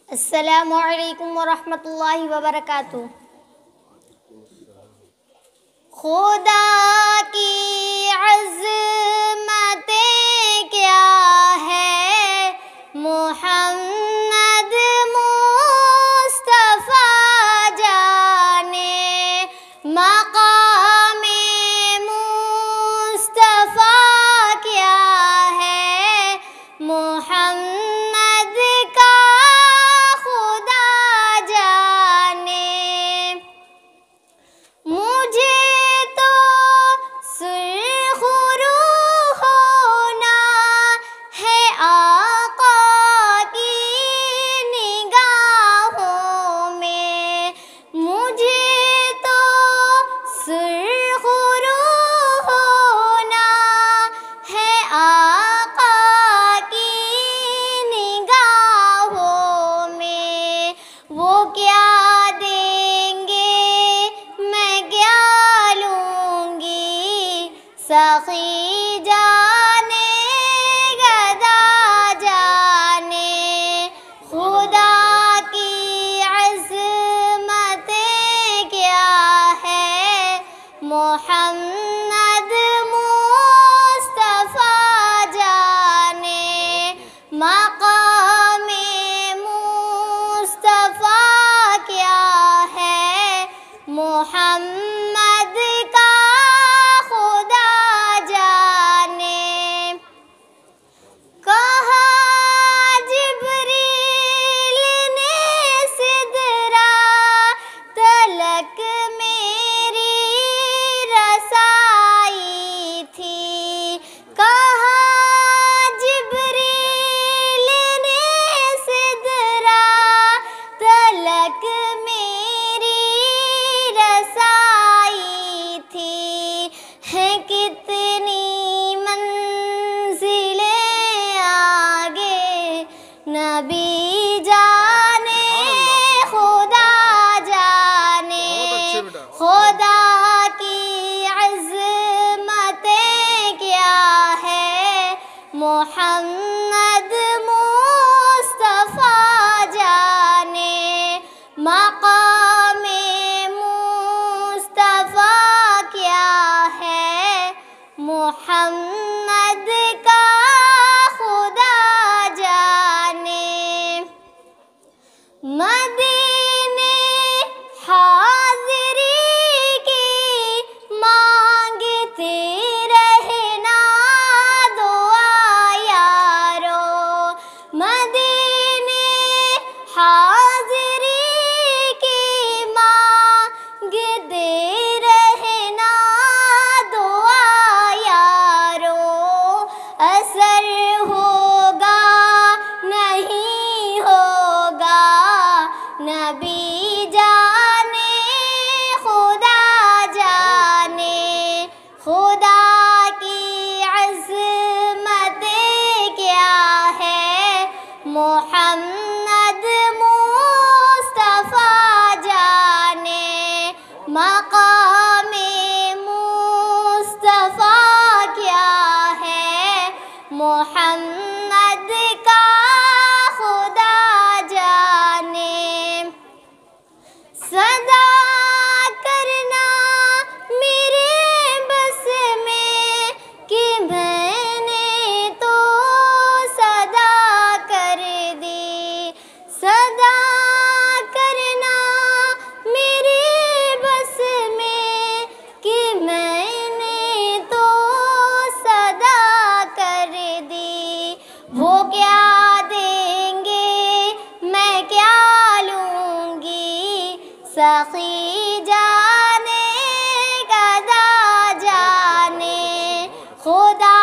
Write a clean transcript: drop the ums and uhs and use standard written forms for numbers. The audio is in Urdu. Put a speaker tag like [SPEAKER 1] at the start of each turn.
[SPEAKER 1] السلام علیکم ورحمۃ اللہ وبرکاتہ۔ خدا کی عظمتیں کیا ہے، محمد مصطفیٰ جانے، مقام مصطفیٰ کیا ہے، محمد کا خدا جانے۔ مجھے تو سرخ روح ہونا ہے آقا کی نگاہوں میں، مجھے تو سرخ روح ہونا ہے آقا کی نگاہوں میں۔ وہ کیا دیں گے میں کیا لوں گی، سخی جانے گدا جانے۔ خدا کی عظمتیں کیا ہے، محمد مصطفیٰ جانے، مقام مصطفیٰ کیا ہے، محمد کا خدا جانے۔ کہا جبریل نے سدرا تلک میری رسائی تھی، کہا جبریل نے سدرا تلک میری رسائی تھی۔ ہیں کتنی منزلیں آگے نبی جانے، خدا جانے۔ خدا کی عظمتیں کیا ہے، محمد مصطفیٰ جانے، مقام مصطفیٰ کیا ہے، محمد کا خدا جانے۔ مدینے حاضری کی مانگتے رہنا دعا یارو، مدینے حاضری کی مانگتے رہنا دعا یارو۔ اثر ہوگا نہیں ہوگا نبی جانے، خدا جانے۔ خدا کی عظمتیں کیا ہے، محمد مصطفیٰ جانے، مقام مصطفیٰ کیا ہے، محمد کا خدا جانے۔ صدا کرنا میرے بس میں کہ میں نے تو صدا کر دی، صدا کرنا میرے بس میں کہ میں نے تو صدا کر دی۔ وہ کیا دیں گے میں کیا لوں گی، سخی جانے گدا جانے۔ خدا